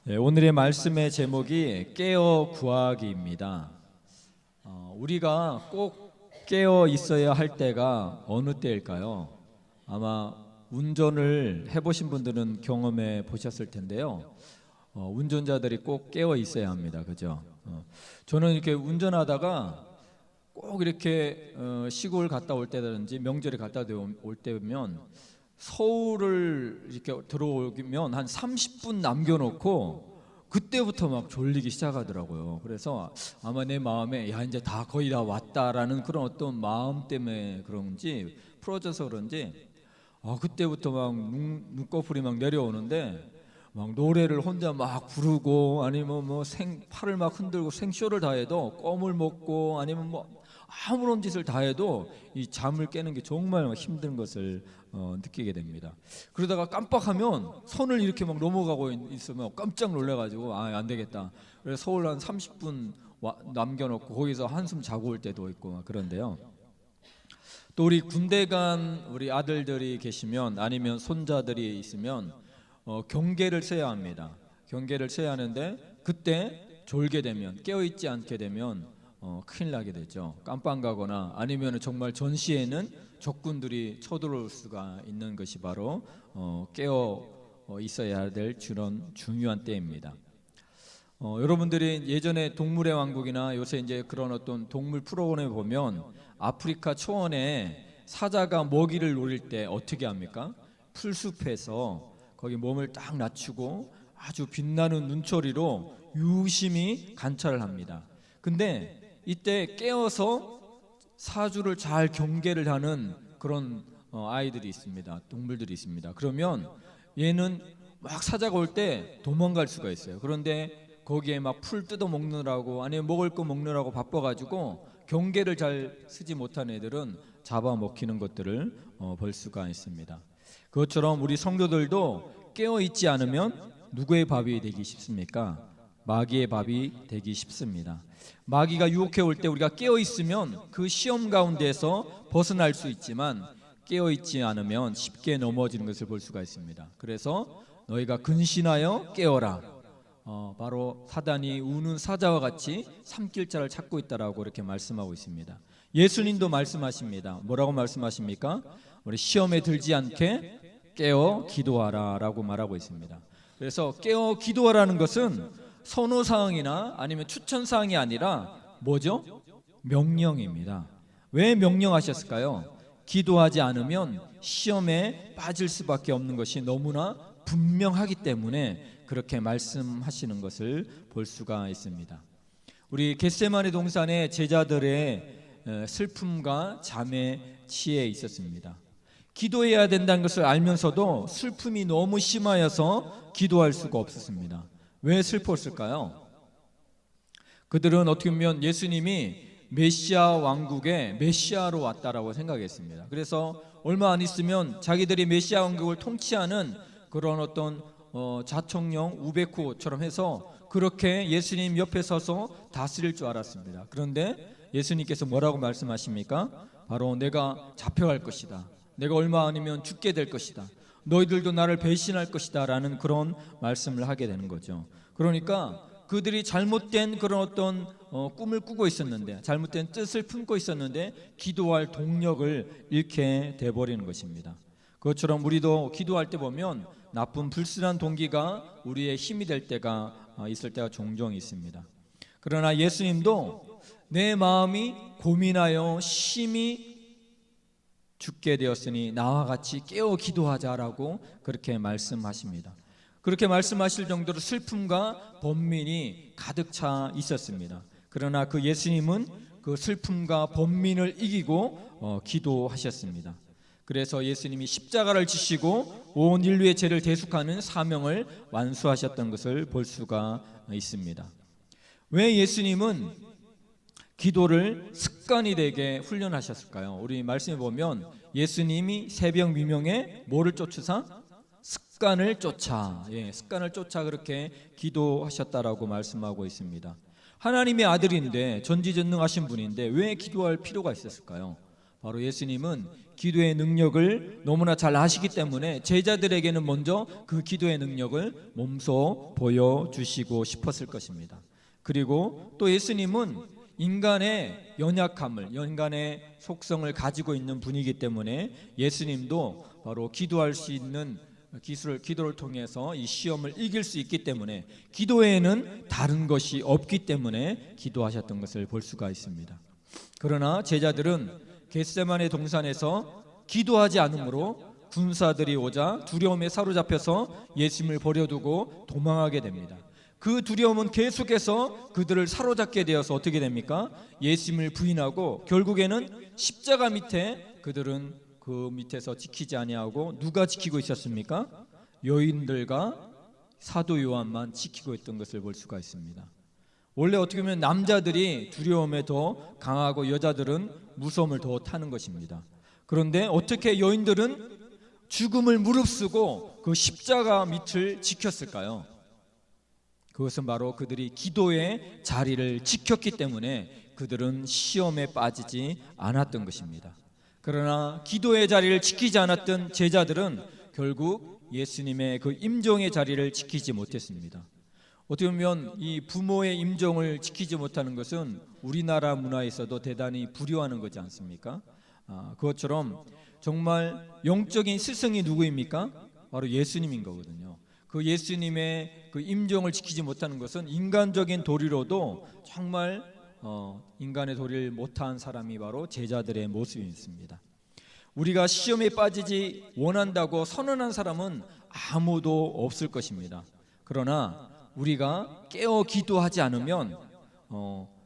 오늘의 말씀의 제목이 깨어 구하기입니다. 우리가 꼭 깨어 있어야 할 때가 어느 때일까요? 아마 운전을 해보신 분들은 경험해 보셨을 텐데요. 운전자들이 꼭 깨어 있어야 합니다. 그죠? 저는 이렇게 운전하다가 꼭 이렇게 시골 갔다 올 때든지 명절에 갔다 올 때면 서울을 이렇게 들어오면 한 30분 남겨놓고 그때부터 막 졸리기 시작하더라고요. 그래서 아마 내 마음에 야 이제 다 거의 다 왔다라는 그런 어떤 마음 때문에 그런지 풀어져서 그런지 그때부터 막 눈꺼풀이 막 내려오는데 막 노래를 혼자 막 부르고 아니면 뭐 팔을 막 흔들고 생쇼를 다 해도 껌을 먹고 아니면 뭐 아무런 짓을 다 해도 이 잠을 깨는 게 정말 힘든 것을 느끼게 됩니다. 그러다가 깜빡하면 선을 이렇게 막 넘어가고 있으면 깜짝 놀래가지고 안 되겠다. 그래서 서울 한 30분 남겨놓고 거기서 한숨 자고 올 때도 있고 그런데요. 또 우리 군대 간 우리 아들들이 계시면 아니면 손자들이 있으면 경계를 서야 합니다. 경계를 서야 하는데 그때 졸게 되면 깨어있지 않게 되면 큰일 나게 되죠. 깜빵 가거나 아니면 정말 전시에는 적군들이 쳐들어올 수가 있는 것이 바로 깨어 있어야 될 그런 중요한 때입니다. 여러분들이 예전에 동물의 왕국이나 요새 이제 그런 어떤 동물 프로그램에 보면 아프리카 초원에 사자가 먹이를 노릴 때 어떻게 합니까? 풀숲에서 거기 몸을 딱 낮추고 아주 빛나는 눈초리로 유심히 관찰을 합니다. 근데 이때 깨어서 사주를 잘 경계를 하는 그런 아이들이 있습니다. 동물들이 있습니다. 그러면 얘는 막 사자가 올 때 도망갈 수가 있어요. 그런데 거기에 막 풀 뜯어 먹느라고 아니면 먹을 거 먹느라고 바빠가지고 경계를 잘 쓰지 못한 애들은 잡아먹히는 것들을 볼 수가 있습니다. 그것처럼 우리 성도들도 깨어있지 않으면 누구의 밥이 되기 쉽습니까? 마귀의 밥이 되기 쉽습니다. 마귀가 유혹해 올 때 우리가 깨어있으면 그 시험 가운데서 벗어날 수 있지만 깨어있지 않으면 쉽게 넘어지는 것을 볼 수가 있습니다. 그래서 너희가 근신하여 깨어라. 바로 사단이 우는 사자와 같이 삼킬자를 찾고 있다라고 이렇게 말씀하고 있습니다. 예수님도 말씀하십니다. 뭐라고 말씀하십니까? 우리 시험에 들지 않게 깨어 기도하라 라고 말하고 있습니다. 그래서 깨어 기도하라는 것은 선호사항이나 아니면 추천사항이 아니라 뭐죠? 명령입니다. 왜 명령하셨을까요? 기도하지 않으면 시험에 빠질 수밖에 없는 것이 너무나 분명하기 때문에 그렇게 말씀하시는 것을 볼 수가 있습니다. 우리 겟세마네 동산의 제자들의 슬픔과 잠에 취해 있었습니다. 기도해야 된다는 것을 알면서도 슬픔이 너무 심하여서 기도할 수가 없었습니다. 왜 슬펐을까요? 그들은 어떻게 보면 예수님이 메시아 왕국의 메시아로 왔다라고 생각했습니다. 그래서 얼마 안 있으면 자기들이 메시아 왕국을 통치하는 그런 어떤 자청령 우베쿠처럼 해서 그렇게 예수님 옆에 서서 다스릴 줄 알았습니다. 그런데 예수님께서 뭐라고 말씀하십니까? 바로 내가 잡혀갈 것이다. 내가 얼마 아니면 죽게 될 것이다. 너희들도 나를 배신할 것이다 라는 그런 말씀을 하게 되는 거죠. 그러니까 그들이 잘못된 그런 어떤 꿈을 꾸고 있었는데 잘못된 뜻을 품고 있었는데 기도할 동력을 잃게 돼버리는 것입니다. 그것처럼 우리도 기도할 때 보면 나쁜 불순한 동기가 우리의 힘이 될 때가 있을 때가 종종 있습니다. 그러나 예수님도 내 마음이 고민하여 심히 죽게 되었으니 나와 같이 깨어 기도하자라고 그렇게 말씀하십니다. 그렇게 말씀하실 정도로 슬픔과 번민이 가득 차 있었습니다. 그러나 그 예수님은 그 슬픔과 번민을 이기고 기도하셨습니다. 그래서 예수님이 십자가를 지시고 온 인류의 죄를 대속하는 사명을 완수하셨던 것을 볼 수가 있습니다. 왜 예수님은 기도를 습관이 되게 훈련하셨을까요? 우리 말씀에 보면 예수님이 새벽 미명에 뭐를 쫓으사? 습관을 쫓아, 습관을 쫓아 그렇게 기도하셨다라고 말씀하고 있습니다. 하나님의 아들인데 전지전능하신 분인데 왜 기도할 필요가 있었을까요? 바로 예수님은 기도의 능력을 너무나 잘 아시기 때문에 제자들에게는 먼저 그 기도의 능력을 몸소 보여주시고 싶었을 것입니다. 그리고 또 예수님은 인간의 연약함을, 인간의 속성을 가지고 있는 분이기 때문에 예수님도 바로 기도할 수 있는 기도를 통해서 이 시험을 이길 수 있기 때문에 기도에는 다른 것이 없기 때문에 기도하셨던 것을 볼 수가 있습니다. 그러나 제자들은 겟세마네 동산에서 기도하지 않으므로 군사들이 오자 두려움에 사로잡혀서 예수님을 버려두고 도망하게 됩니다. 그 두려움은 계속해서 그들을 사로잡게 되어서 어떻게 됩니까? 예수님을 부인하고 결국에는 십자가 밑에 그들은 그 밑에서 지키지 아니하고 누가 지키고 있었습니까? 여인들과 사도 요한만 지키고 있던 것을 볼 수가 있습니다. 원래 어떻게 보면 남자들이 두려움에 더 강하고 여자들은 무서움을 더 타는 것입니다. 그런데 어떻게 여인들은 죽음을 무릅쓰고 그 십자가 밑을 지켰을까요? 그것은 바로 그들이 기도의 자리를 지켰기 때문에 그들은 시험에 빠지지 않았던 것입니다. 그러나 기도의 자리를 지키지 않았던 제자들은 결국 예수님의 그 임종의 자리를 지키지 못했습니다. 어떻게 보면 이 부모의 임종을 지키지 못하는 것은 우리나라 문화에서도 대단히 불효하는 거지 않습니까? 그것처럼 정말 영적인 스승이 누구입니까? 바로 예수님인 거거든요. 그 예수님의 그 임종을 지키지 못하는 것은 인간적인 도리로도 정말 인간의 도리를 못한 사람이 바로 제자들의 모습이었습니다. 우리가 시험에 빠지지 원한다고 선언한 사람은 아무도 없을 것입니다. 그러나 우리가 깨어 기도하지 않으면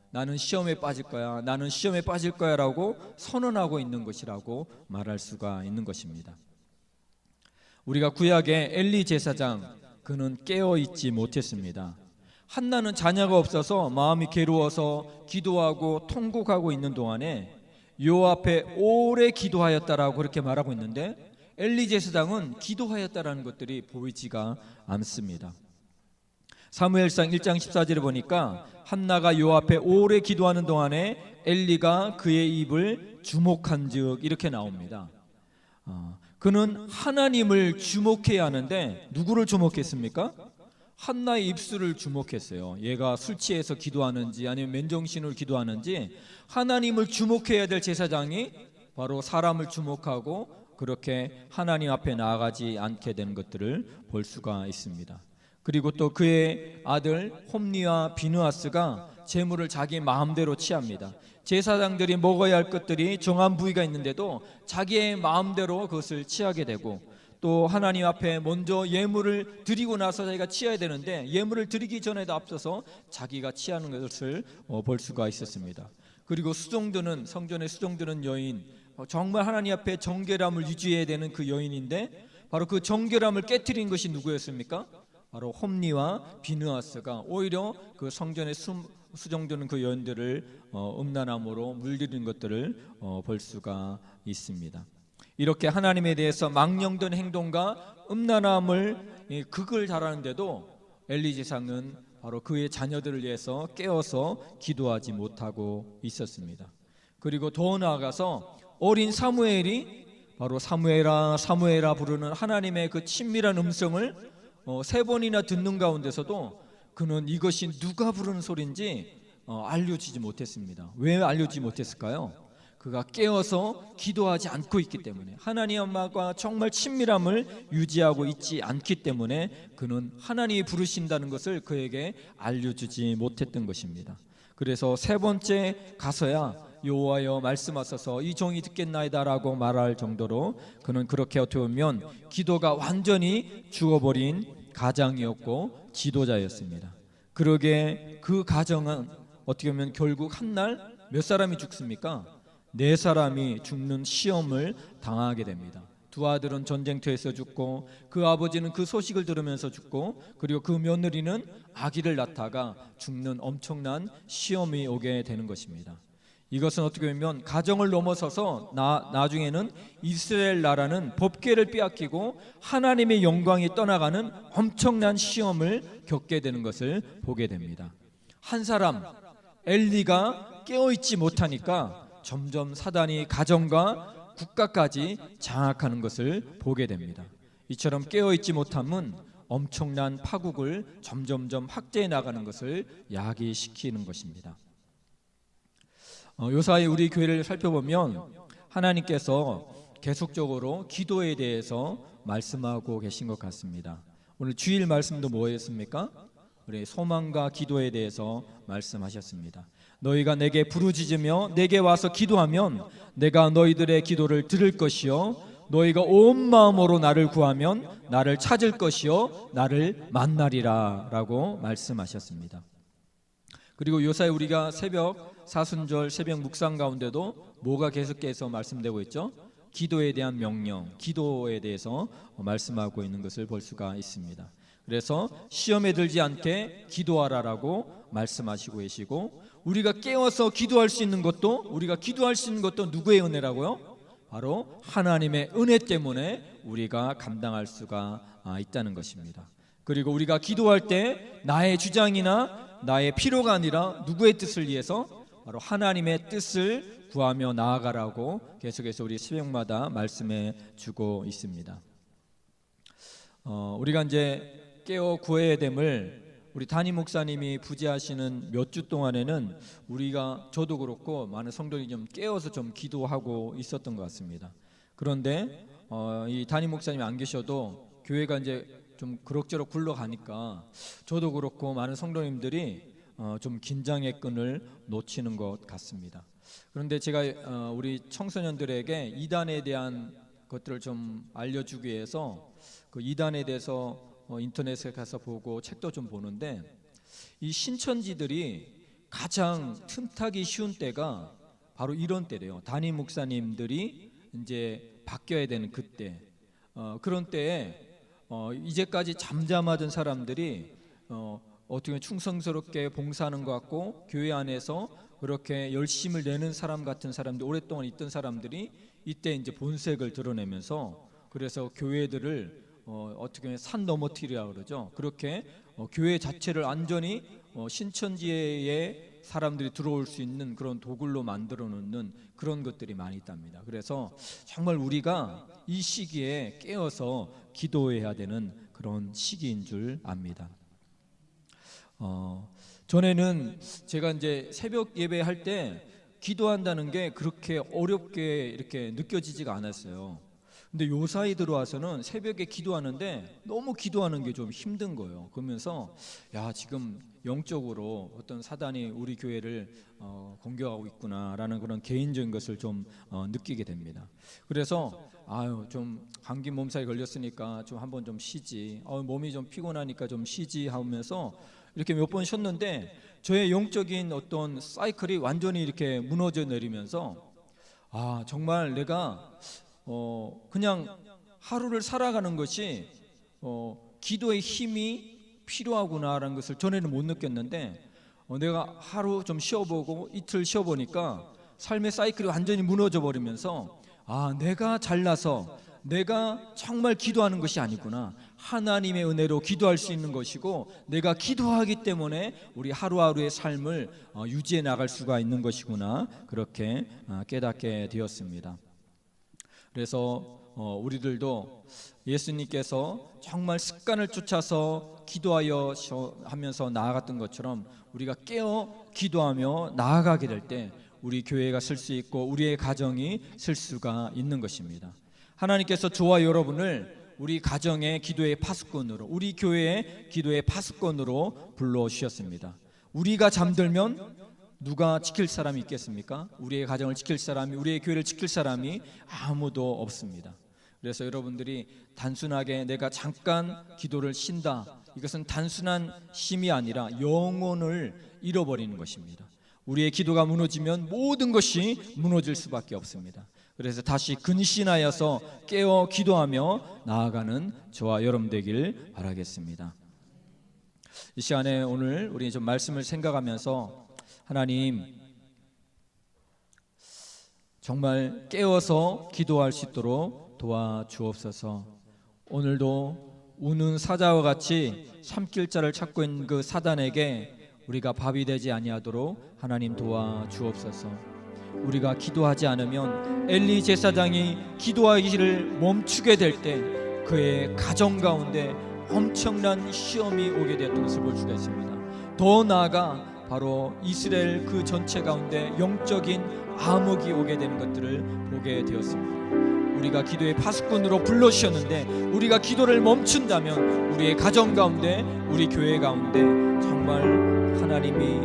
나는 시험에 빠질 거야, 나는 시험에 빠질 거야 라고 선언하고 있는 것이라고 말할 수가 있는 것입니다. 우리가 구약의 엘리 제사장, 그는 깨어 있지 못했습니다. 한나는 자녀가 없어서 마음이 괴로워서 기도하고 통곡하고 있는 동안에 여호와 앞에 오래 기도하였다라고 그렇게 말하고 있는데 엘리 제사장은 기도하였다라는 것들이 보이지가 않습니다. 사무엘상 1장 14절에 보니까 한나가 여호와 앞에 오래 기도하는 동안에 엘리가 그의 입을 주목한즉 이렇게 나옵니다. 그는 하나님을 주목해야 하는데 누구를 주목했습니까? 한나의 입술을 주목했어요. 얘가 술 취해서 기도하는지 아니면 맨정신으로 기도하는지 하나님을 주목해야 될 제사장이 바로 사람을 주목하고 그렇게 하나님 앞에 나아가지 않게 되는 것들을 볼 수가 있습니다. 그리고 또 그의 아들 홈니와 비느하스가 재물을 자기 마음대로 취합니다. 제사장들이 먹어야 할 것들이 정한 부위가 있는데도 자기의 마음대로 그것을 취하게 되고 또 하나님 앞에 먼저 예물을 드리고 나서 자기가 취해야 되는데 예물을 드리기 전에도 앞서서 자기가 취하는 것을 볼 수가 있었습니다. 그리고 수종드는 성전에 수종드는 여인, 정말 하나님 앞에 정결함을 유지해야 되는 그 여인인데 바로 그 정결함을 깨트린 것이 누구였습니까? 바로 홈니와 비느하스가 오히려 그 성전에 수종드는 그 여인들을 음란함으로 물들인 것들을 볼 수가 있습니다. 이렇게 하나님에 대해서 망령된 행동과 음란함을 극을 잘하는데도 엘리 제사장은 바로 그의 자녀들을 위해서 깨어서 기도하지 못하고 있었습니다. 그리고 더 나아가서 어린 사무엘이 바로 사무엘아 사무엘아 부르는 하나님의 그 친밀한 음성을 3번이나 듣는 가운데서도 그는 이것이 누가 부르는 소리인지 알려지지 못했습니다. 왜 알려지지 못했을까요? 그가 깨어서 기도하지 않고 있기 때문에 하나님과 정말 친밀함을 유지하고 있지 않기 때문에 그는 하나님이 부르신다는 것을 그에게 알려주지 못했던 것입니다. 그래서 3번째 가서야 여호와여 말씀하소서 이 종이 듣겠나이다라고 말할 정도로 그는 그렇게 어떻게 보면 기도가 완전히 죽어버린 가장이었고 지도자였습니다. 그러게 그 가정은 어떻게 보면 결국 한 날 몇 사람이 죽습니까? 4사람이 죽는 시험을 당하게 됩니다. 2 아들은 전쟁터에서 죽고 그 아버지는 그 소식을 들으면서 죽고 그리고 그 며느리는 아기를 낳다가 죽는 엄청난 시험이 오게 되는 것입니다. 이것은 어떻게 보면 가정을 넘어서서 나중에는 이스라엘 나라는 법궤를 빼앗기고 하나님의 영광이 떠나가는 엄청난 시험을 겪게 되는 것을 보게 됩니다. 한 사람 엘리가 깨어있지 못하니까 점점 사단이 가정과 국가까지 장악하는 것을 보게 됩니다. 이처럼 깨어있지 못함은 엄청난 파국을 점점점 확대해 나가는 것을 야기시키는 것입니다. 요사이 우리 교회를 살펴보면 하나님께서 계속적으로 기도에 대해서 말씀하고 계신 것 같습니다. 오늘 주일 말씀도 뭐였습니까? 우리 소망과 기도에 대해서 말씀하셨습니다. 너희가 내게 부르짖으며 내게 와서 기도하면 내가 너희들의 기도를 들을 것이요 너희가 온 마음으로 나를 구하면 나를 찾을 것이요 나를 만나리라 라고 말씀하셨습니다. 그리고 요사이 우리가 새벽 사순절 새벽 묵상 가운데도 뭐가 계속해서 말씀되고 있죠? 기도에 대한 명령, 기도에 대해서 말씀하고 있는 것을 볼 수가 있습니다. 그래서 시험에 들지 않게 기도하라라고 말씀하시고 계시고, 우리가 깨어서 기도할 수 있는 것도, 우리가 기도할 수 있는 것도 누구의 은혜라고요? 바로 하나님의 은혜 때문에 우리가 감당할 수가 있다는 것입니다. 그리고 우리가 기도할 때 나의 주장이나 나의 필요가 아니라 누구의 뜻을 위해서? 바로 하나님의 뜻을 구하며 나아가라고 계속해서 우리 새벽마다 말씀해 주고 있습니다. 우리가 이제 깨어 구해야 됨을 우리 담임 목사님이 부재하시는 몇 주 동안에는 우리가, 저도 그렇고 많은 성도들이 좀 깨어서 좀 기도하고 있었던 것 같습니다. 그런데 이 담임 목사님이 안 계셔도 교회가 이제 좀 그럭저럭 굴러가니까 저도 그렇고 많은 성도님들이 좀 긴장의 끈을 놓치는 것 같습니다. 그런데 제가 우리 청소년들에게 이단에 대한 것들을 좀 알려주기 위해서 그 이단에 대해서 인터넷에 가서 보고 책도 좀 보는데, 이 신천지들이 가장 틈타기 쉬운 때가 바로 이런 때래요. 담임 목사님들이 이제 바뀌어야 되는 그때, 그런 때에 이제까지 잠잠하던 사람들이 어떻게 보면 충성스럽게 봉사하는 것 같고 교회 안에서 그렇게 열심을 내는 사람 같은 사람들, 오랫동안 있던 사람들이 이때 이제 본색을 드러내면서, 그래서 교회들을 어떻게 보면 산 넘어뜨리라고 그러죠. 그렇게 교회 자체를 완전히 신천지의 사람들이 들어올 수 있는 그런 도굴로 만들어 놓는 그런 것들이 많이 있답니다. 그래서 정말 우리가 이 시기에 깨어서 기도해야 되는 그런 시기인 줄 압니다. 전에는 제가 이제 새벽 예배할 때 기도한다는 게 그렇게 어렵게 이렇게 느껴지지가 않았어요. 근데 요 사이 들어와서는 새벽에 기도하는데 너무 기도하는 게 좀 힘든 거예요. 그러면서 야, 지금 영적으로 어떤 사단이 우리 교회를 공격하고 있구나라는 그런 개인적인 것을 좀 느끼게 됩니다. 그래서 좀 감기 몸살이 걸렸으니까 좀 한번 좀 쉬지, 몸이 좀 피곤하니까 좀 쉬지 하면서 이렇게 몇 번 쉬었는데 저의 영적인 어떤 사이클이 완전히 이렇게 무너져 내리면서 정말 내가 그냥 하루를 살아가는 것이 기도의 힘이 필요하구나라는 것을 전에는 못 느꼈는데, 내가 하루 좀 쉬어보고 이틀 쉬어보니까 삶의 사이클이 완전히 무너져 버리면서 내가 잘나서 내가 정말 기도하는 것이 아니구나, 하나님의 은혜로 기도할 수 있는 것이고 내가 기도하기 때문에 우리 하루하루의 삶을 유지해 나갈 수가 있는 것이구나, 그렇게 깨닫게 되었습니다. 그래서 우리들도 예수님께서 정말 습관을 쫓아서 기도하여 하면서 나아갔던 것처럼 우리가 깨어 기도하며 나아가게 될 때 우리 교회가 쓸 수 있고 우리의 가정이 쓸 수가 있는 것입니다. 하나님께서 저와 여러분을 우리 가정의 기도의 파수꾼으로, 우리 교회의 기도의 파수꾼으로 불러주셨습니다. 우리가 잠들면 누가 지킬 사람이 있겠습니까? 우리의 가정을 지킬 사람이, 우리의 교회를 지킬 사람이 아무도 없습니다. 그래서 여러분들이 단순하게 내가 잠깐 기도를 쉰다, 이것은 단순한 쉼이 아니라 영혼을 잃어버리는 것입니다. 우리의 기도가 무너지면 모든 것이 무너질 수밖에 없습니다. 그래서 다시 근신하여서 깨어 기도하며 나아가는 저와 여러분 되길 바라겠습니다. 이 시간에 오늘 우리 좀 말씀을 생각하면서, 하나님 정말 깨어서 기도할 수 있도록 도와주옵소서. 오늘도 우는 사자와 같이 삼킬 자를 찾고 있는 그 사단에게 우리가 밥이 되지 아니하도록 하나님 도와주옵소서. 우리가 기도하지 않으면 엘리 제사장이 기도하기를 멈추게 될 때 그의 가정 가운데 엄청난 시험이 오게 되었던 것을 볼 수가 있습니다. 더 나아가 바로 이스라엘 그 전체 가운데 영적인 암흑이 오게 되는 것들을 보게 되었습니다. 우리가 기도의 파수꾼으로 불러주셨는데 우리가 기도를 멈춘다면 우리의 가정 가운데, 우리 교회 가운데 정말 하나님이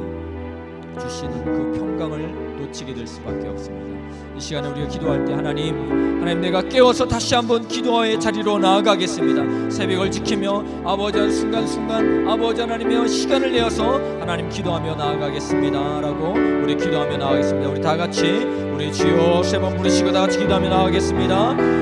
주시는 그 평강을 놓치게 될 수밖에 없습니다. 이 시간에 우리가 기도할 때 하나님 내가 깨워서 다시 한번 기도의 자리로 나아가겠습니다. 새벽을 지키며 아버지 순간순간 아버지 하나님의 시간을 내어서 하나님 기도하며 나아가겠습니다 라고 우리 기도하며 나아가겠습니다. 우리 다 같이 우리 주여 세 번 부르시고 다 같이 기도하며 나아가겠습니다.